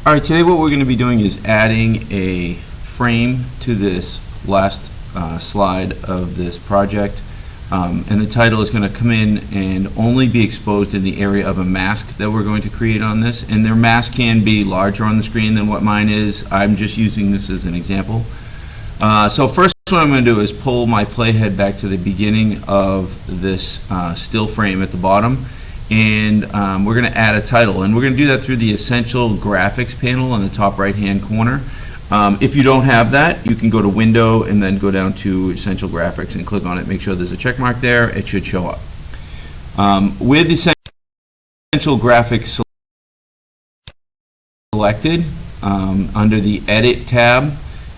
All right, today what we're going to be doing is adding a frame to this last slide of this project. And the title is going to come in and only be exposed in the area of a mask that we're going to create on this. And their mask can be larger on the screen than what mine is. I'm just using this as an example. So first what I'm going to do is pull my playhead back to the beginning of this still frame at the bottom. And we're going to add a title, and we're going to do that through the Essential Graphics panel on the top right hand corner. If you don't have that, you can go to Window and then go down to Essential Graphics and click on it. Make sure there's a check mark there. It should show up. With Essential Graphics selected, under the Edit tab,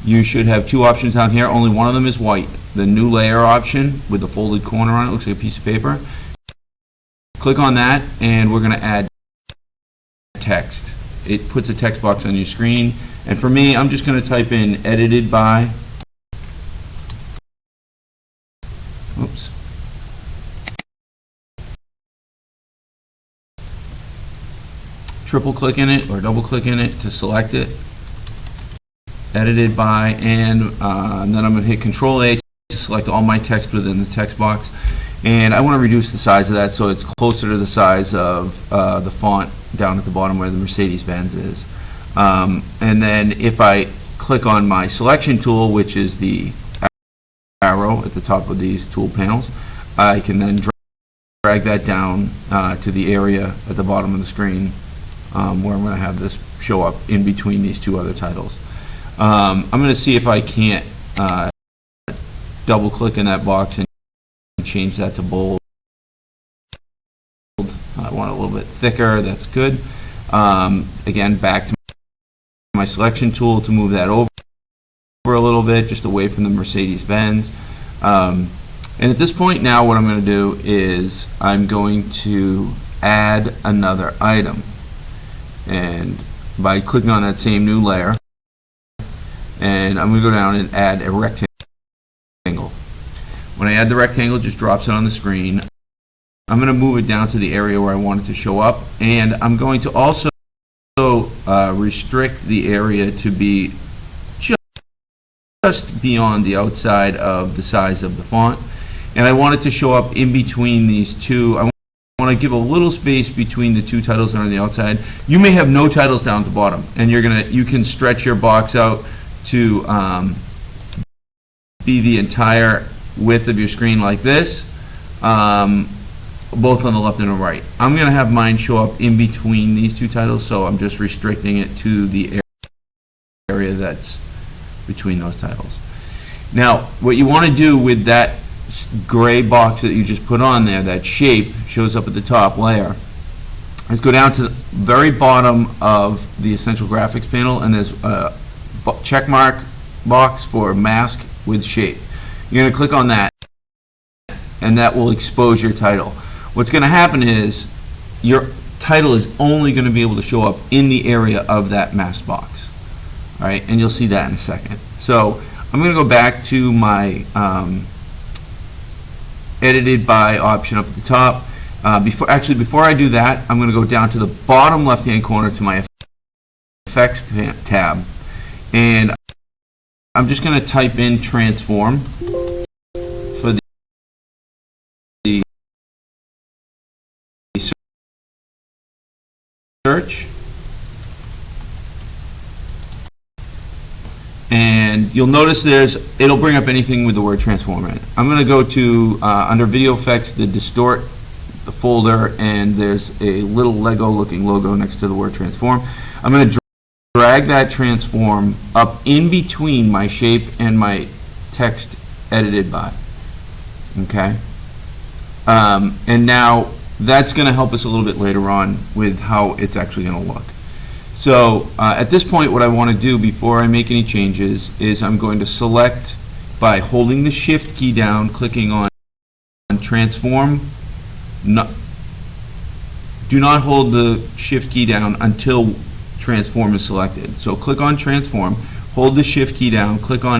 you should have two options down here. Only one of them is white. The New Layer option with the folded corner on it, looks like a piece of paper. Click on that, and we're going to add text. It puts a text box on your screen, and for me, I'm just going to type in edited by. Oops. Triple click in it or double click in it to select it. Edited by, and then I'm going to hit Control A to select all my text within the text box. And I want to reduce the size of that so it's closer to the size of the font down at the bottom where the Mercedes-Benz is. And then if I click on my selection tool, which is the arrow at the top of these tool panels, I can then drag that down to the area at the bottom of the screen where I'm going to have this show up in between these two other titles. I'm going to see if I can't double click in that box and change that to bold. I want it a little bit thicker. That's good. Again, back to my selection tool to move that over a little bit, just away from the Mercedes-Benz. And at this point now what I'm going to do is I'm going to add another item. And by clicking on that same new layer, and I'm going to go down and add a rectangle. When I add the rectangle, it just drops it on the screen. I'm going to move it down to the area where I want it to show up, and I'm going to also restrict the area to be just beyond the outside of the size of the font. And I want it to show up in between these two. I want to give a little space between the two titles that are on the outside. You may have no titles down at the bottom, and you can stretch your box out to be the entire width of your screen like this, both on the left and the right. I'm going to have mine show up in between these two titles, so I'm just restricting it to the area that's between those titles. Now, what you want to do with that gray box that you just put on there, that shape shows up at the top layer, is go down to the very bottom of the Essential Graphics panel, and there's a check mark box for mask with shape. You're going to click on that, and that will expose your title. What's going to happen is your title is only going to be able to show up in the area of that mask box. All right, and you'll see that in a second. So I'm going to go back to my edited by option up at the top. Before I do that, I'm going to go down to the bottom left-hand corner to my Effects tab, and I'm just going to type in transform for the search, and you'll notice it'll bring up anything with the word transform in it. I'm going to go to under video effects, the distort folder, and there's a little Lego looking logo next to the word transform. I'm going to drag that transform up in between my shape and my text edited by. Okay? And now that's going to help us a little bit later on with how it's actually going to look. So at this point, what I want to do before I make any changes is I'm going to select by holding the Shift key down, clicking on transform. Do not hold the Shift key down until transform is selected. So click on transform, hold the Shift key down, click on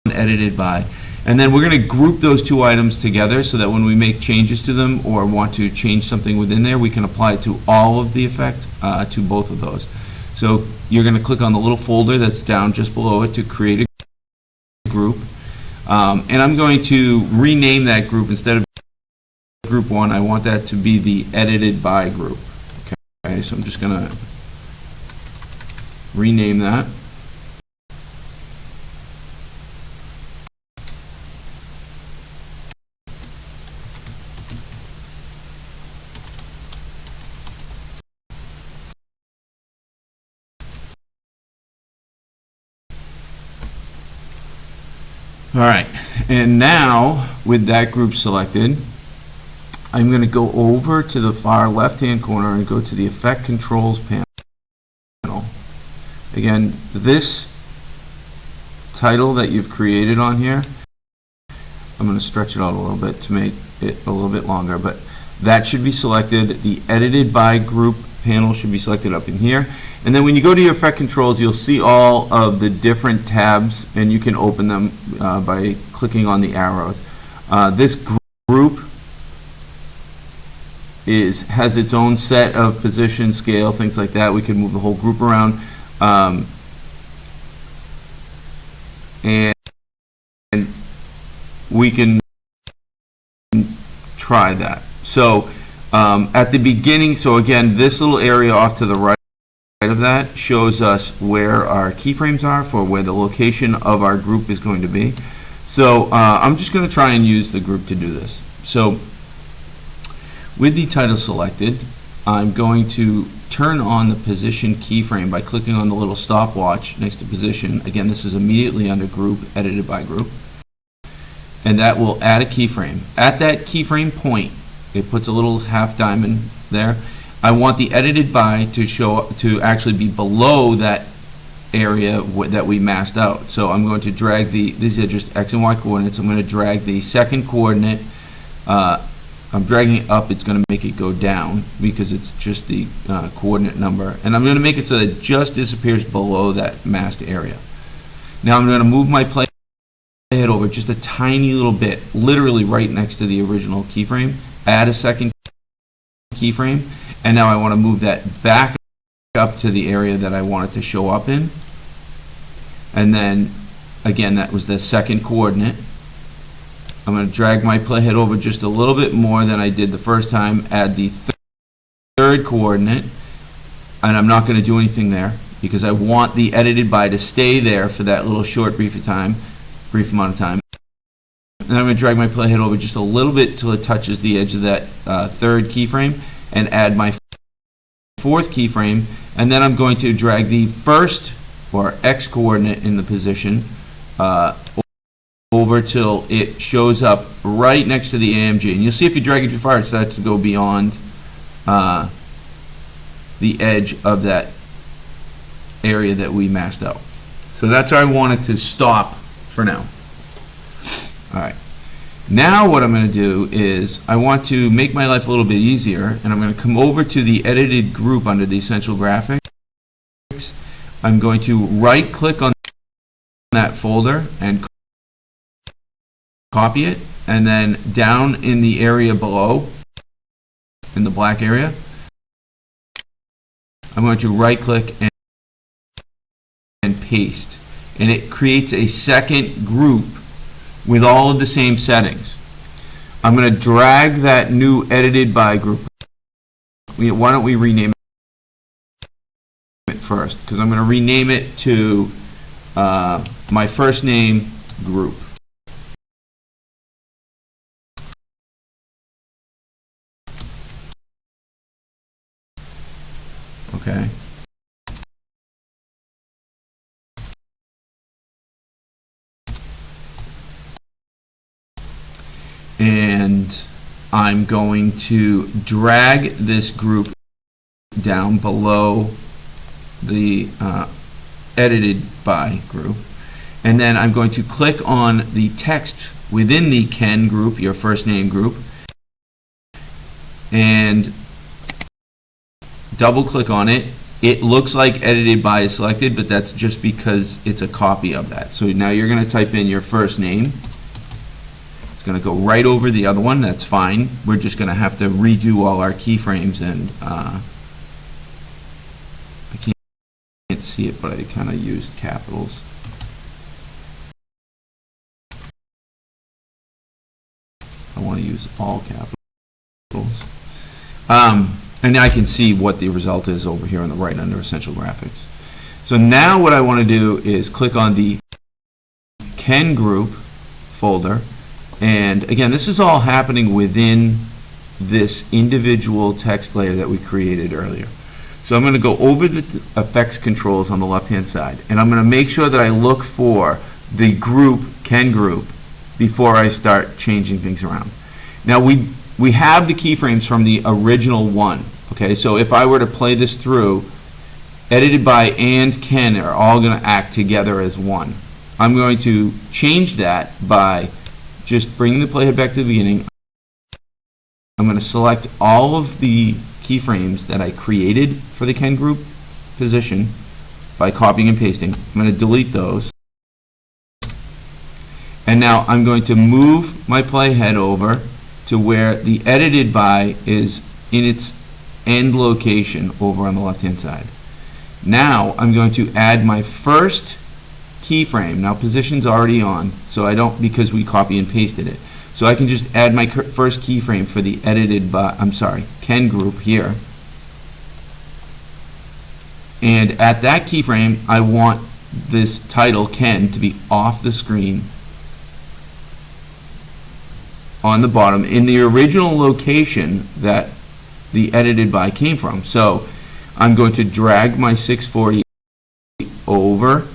edited by, and then we're going to group those two items together so that when we make changes to them or want to change something within there, we can apply it to all of the effect, to both of those. So you're going to click on the little folder that's down just below it to create a group. And I'm going to rename that group. Instead of group 1, I want that to be the edited by group. Okay, so I'm just going to rename that. All right, and now with that group selected, I'm going to go over to the far left-hand corner and go to the Effect Controls panel. Again, this title that you've created on here, I'm going to stretch it out a little bit to make it a little bit longer, but that should be selected. The Edited by Group panel should be selected up in here. And then when you go to your Effect Controls, you'll see all of the different tabs, and you can open them by clicking on the arrows. This group has its own set of position, scale, things like that. We can move the whole group around. And we can try that. So at the beginning, so again, this little area off to the right of that shows us where our keyframes are for where the location of our group is going to be. So I'm just going to try and use the group to do this. So with the title selected, I'm going to turn on the position keyframe by clicking on the little stopwatch next to position. Again, this is immediately under group, edited by group. And that will add a keyframe. At that keyframe point, it puts a little half diamond there. I want the edited by to actually be below that area that we masked out. So I'm going to drag these are just X and Y coordinates. I'm going to drag the second coordinate. I'm dragging it up. It's going to make it go down because it's just the coordinate number. And I'm going to make it so that it just disappears below that masked area. Now I'm going to move my playhead over just a tiny little bit, literally right next to the original keyframe. Add a second keyframe. And now I want to move that back up to the area that I want it to show up in. And then, again, that was the second coordinate. I'm going to drag my playhead over just a little bit more than I did the first time, add the third coordinate, and I'm not going to do anything there because I want the edited by to stay there for that little short brief amount of time. And I'm going to drag my playhead over just a little bit till it touches the edge of that third keyframe and add my fourth keyframe, and then I'm going to drag the first or X coordinate in the position over till it shows up right next to the AMG. And you'll see if you drag it too far, it starts to go beyond the edge of that area that we masked out. So that's where I want it to stop for now. All right. Now what I'm going to do is I want to make my life a little bit easier, and I'm going to come over to the edited group under the Essential Graphics. I'm going to right click on that folder and copy it, and then down in the area below, in the black area, I'm going to right click and paste, and it creates a second group with all of the same settings. I'm going to drag that new edited by group. Why don't we rename it first? Because I'm going to rename it to my first name group. Okay. And I'm going to drag this group down below the edited by group, and then I'm going to click on the text within the Ken group, your first name group, and double click on it. It looks like edited by is selected, but that's just because it's a copy of that. So now you're going to type in your first name. Going to go right over the other one. That's fine. We're just going to have to redo all our keyframes, and see it, but I kind of used capitals. I want to use all capitals. And I can see what the result is over here on the right under Essential Graphics. So now what I want to do is click on the Ken Group folder. And again, this is all happening within this individual text layer that we created earlier. So I'm going to go over the effects controls on the left-hand side, and I'm going to make sure that I look for the group, Ken Group, before I start changing things around. Now we have the keyframes from the original one. Okay, so if I were to play this through, edited by and Ken are all going to act together as one. I'm going to change that by just bringing the playhead back to the beginning. I'm going to select all of the keyframes that I created for the Ken Group position by copying and pasting. I'm going to delete those. And now I'm going to move my playhead over to where the edited by is in its end location over on the left-hand side. Now I'm going to add my first keyframe. Now position's already on, so I don't, because we copy and pasted it. So I can just add my first keyframe for the edited by, Ken Group here. And at that keyframe, I want this title, Ken, to be off the screen on the bottom in the original location that the edited by came from. So I'm going to drag my 640 over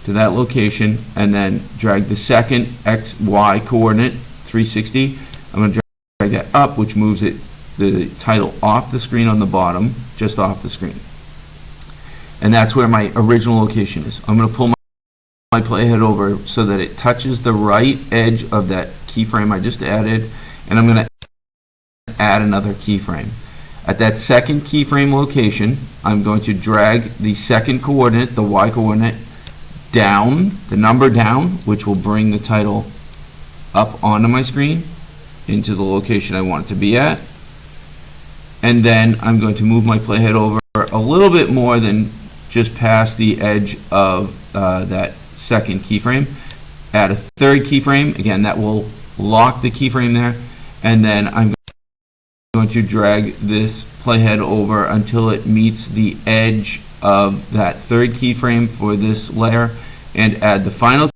to that location and then drag the second XY coordinate 360. I'm going to drag that up, which moves the title off the screen on the bottom, just off the screen. And that's where my original location is. I'm going to pull my playhead over so that it touches the right edge of that keyframe I just added, and I'm going to add another keyframe. At that second keyframe location, I'm going to drag the second coordinate, the Y coordinate, down, the number down, which will bring the title up onto my screen into the location I want it to be at. And then I'm going to move my playhead over a little bit more than just past the edge of that second keyframe. Add a third keyframe. Again, that will lock the keyframe there. And then I'm going to drag this playhead over until it meets the edge of that third keyframe for this layer, and add the final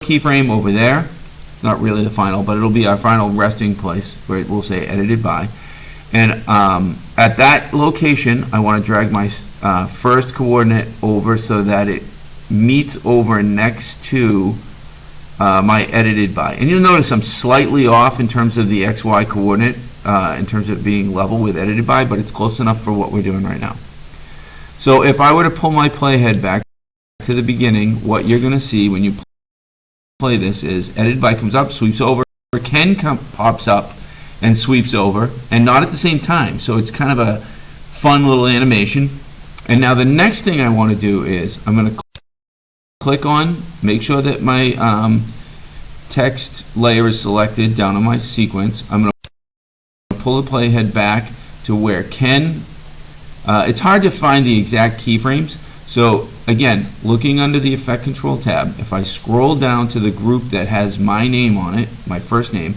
keyframe over there. It's not really the final, but it'll be our final resting place where it will say edited by. And at that location, I want to drag my first coordinate over so that it meets over next to my edited by. And you'll notice I'm slightly off in terms of the XY coordinate, in terms of being level with edited by, but it's close enough for what we're doing right now. So if I were to pull my playhead back to the beginning, what you're going to see when you play this is edited by comes up, sweeps over, Ken pops up and sweeps over, and not at the same time. So it's kind of a fun little animation. And now the next thing I want to do is I'm going to click on, make sure that my text layer is selected down on my sequence. I'm going to pull the playhead back to where Ken, it's hard to find the exact keyframes. So again, looking under the Effect Control tab, if I scroll down to the group that has my name on it, my first name,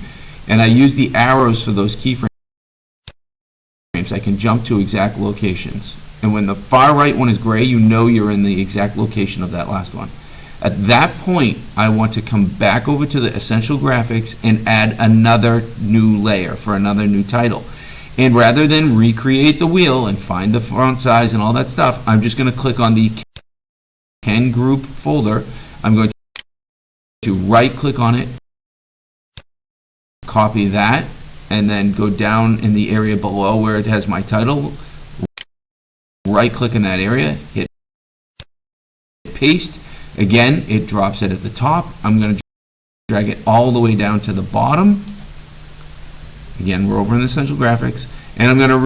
and I use the arrows for those keyframes, I can jump to exact locations. And when the far right one is gray, you know you're in the exact location of that last one. At that point, I want to come back over to the Essential Graphics and add another new layer for another new title. And rather than recreate the wheel and find the font size and all that stuff, I'm just going to click on the Ken Group folder. I'm going to right click on it, copy that, and then go down in the area below where it has my title, right click in that area, hit paste. Again, it drops it at the top. I'm going to drag it all the way down to the bottom. Again, we're over in the Essential Graphics, and I'm going to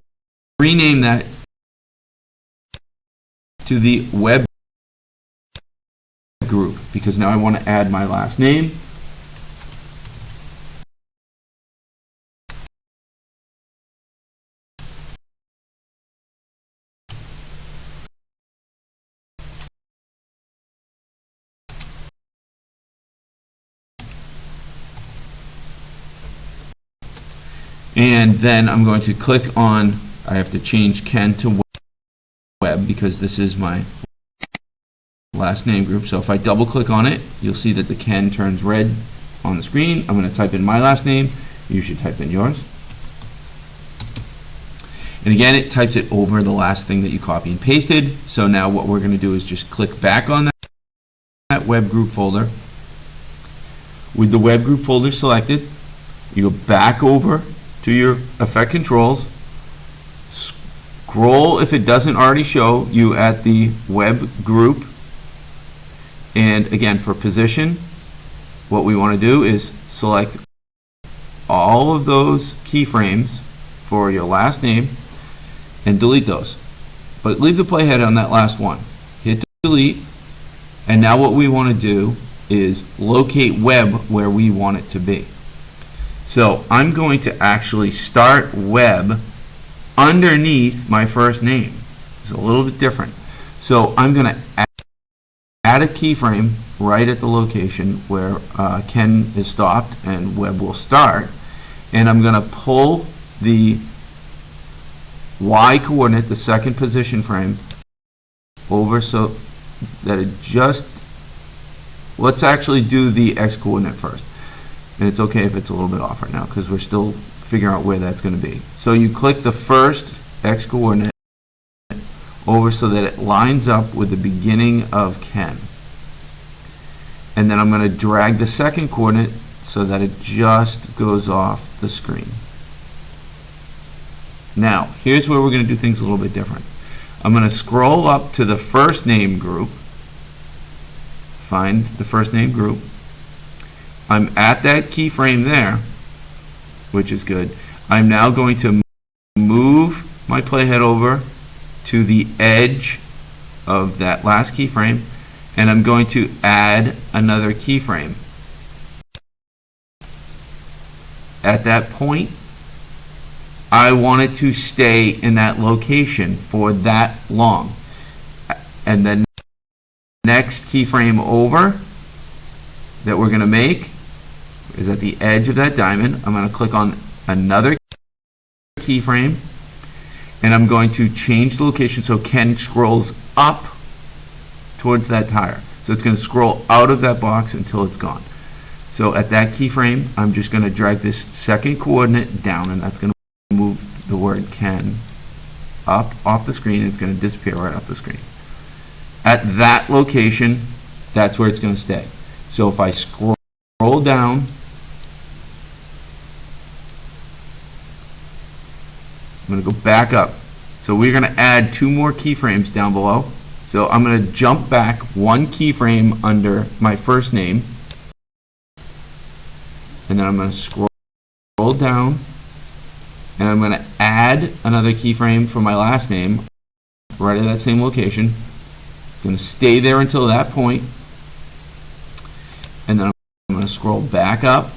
rename that to the Web Group, because now I want to add my last name. And then I'm going to click on, I have to change Ken to Webb because this is my last name group. So if I double click on it, you'll see that the Ken turns red on the screen. I'm going to type in my last name. You should type in yours. And again, it types it over the last thing that you copy and pasted. So now what we're going to do is just click back on that web group folder. With the web group folder selected, you go back over to your effect controls, scroll if it doesn't already show you at the web group, and again for position, what we want to do is select all of those keyframes for your last name and delete those. But leave the playhead on that last one. Hit delete, and now what we want to do is locate web where we want it to be. So I'm going to actually start web underneath my first name. It's a little bit different. So I'm going to add a keyframe right at the location where Ken is stopped and web will start. And I'm going to pull the Y coordinate, the second position frame, over so that it just, let's actually do the X coordinate first. And it's okay if it's a little bit off right now because we're still figuring out where that's going to be. So you click the first X coordinate over so that it lines up with the beginning of Ken. And then I'm going to drag the second coordinate so that it just goes off the screen. Now, here's where we're going to do things a little bit different. I'm going to scroll up to the first name group, find the first name group. I'm at that keyframe there, which is good. I'm now going to move my playhead over to the edge of that last keyframe, and I'm going to add another keyframe. At that point, I want it to stay in that location for that long. And then next keyframe over that we're going to make is at the edge of that diamond. I'm going to click on another keyframe, and I'm going to change the location so Ken scrolls up towards that tire. So it's going to scroll out of that box until it's gone. So at that keyframe, I'm just going to drag this second coordinate down, and that's going to move the word Ken up off the screen, and it's going to disappear right off the screen. At that location, that's where it's going to stay. So if I scroll down, I'm going to go back up. So we're going to add 2 more keyframes down below. So I'm going to jump back 1 keyframe under my first name, and then I'm going to scroll down, and I'm going to add another keyframe for my last name right at that same location. It's going to stay there until that point, and then I'm going to scroll back up,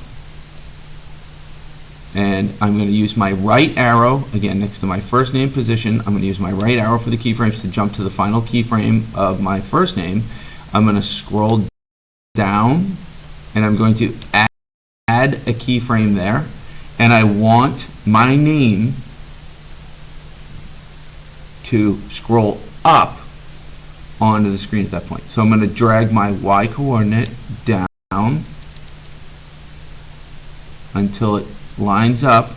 and I'm going to use my right arrow, again next to my first name position. I'm going to use my right arrow for the keyframes to jump to the final keyframe of my first name. I'm going to scroll down, and I'm going to add a keyframe there, and I want my name to scroll up onto the screen at that point. So I'm going to drag my Y coordinate down until it lines up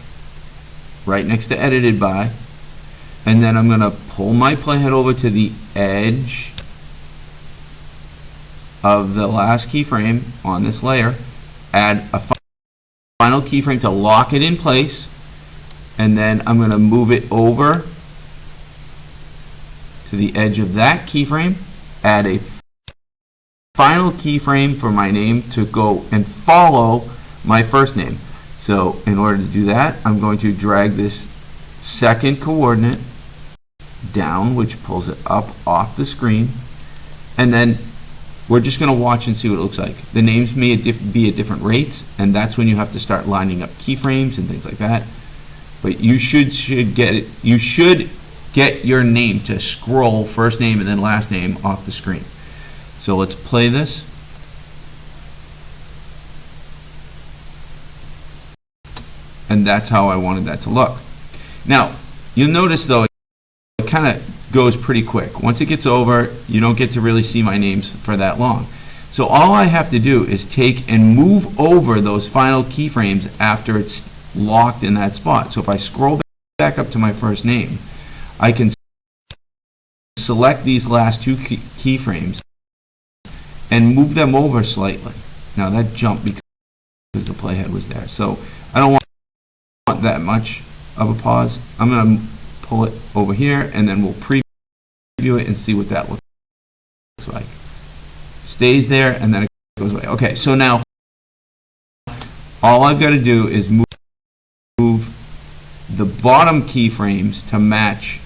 right next to edited by, and then I'm going to pull my playhead over to the edge of the last keyframe on this layer, add a final keyframe to lock it in place, and then I'm going to move it over to the edge of that keyframe, add a final keyframe for my name to go and follow my first name. So in order to do that, I'm going to drag this second coordinate down, which pulls it up off the screen, and then we're just going to watch and see what it looks like. The names may be at different rates, and that's when you have to start lining up keyframes and things like that. But you should get it. You should get your name to scroll first name and then last name off the screen. So let's play this. And that's how I wanted that to look. Now, you'll notice though, it kind of goes pretty quick. Once it gets over, you don't get to really see my names for that long. So all I have to do is take and move over those final keyframes after it's locked in that spot. So if I scroll back up to my first name, I can select these last two keyframes and move them over slightly. Now that jumped because the playhead was there. So I don't want that much of a pause. I'm going to pull it over here and then we'll preview it and see what that looks like. Stays there and then it goes away. Okay, so now all I've got to do is move the bottom keyframes to match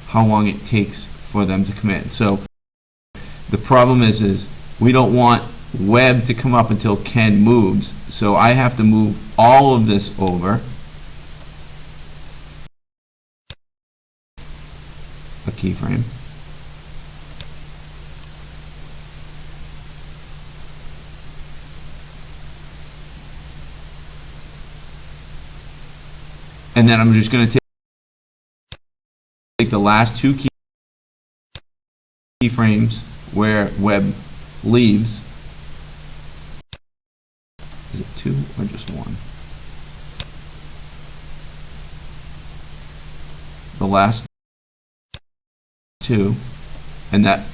how long it takes for them to come in. So the problem is we don't want web to come up until Ken moves, so I have to move all of this over a keyframe. And then I'm just going to take the last two keyframes where web leaves. Is it two or just one? The last two, and that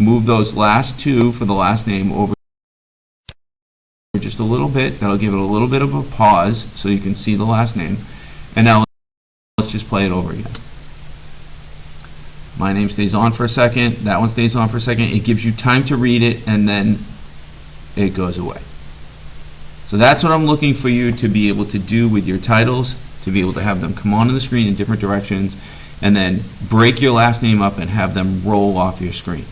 move those last two for the last name over just a little bit. That'll give it a little bit of a pause so you can see the last name. And now let's just play it over again. My name stays on for a second, that one stays on for a second. It gives you time to read it and then it goes away. So that's what I'm looking for you to be able to do with your titles, to be able to have them come onto the screen in different directions and then break your last name up and have them roll off your screen.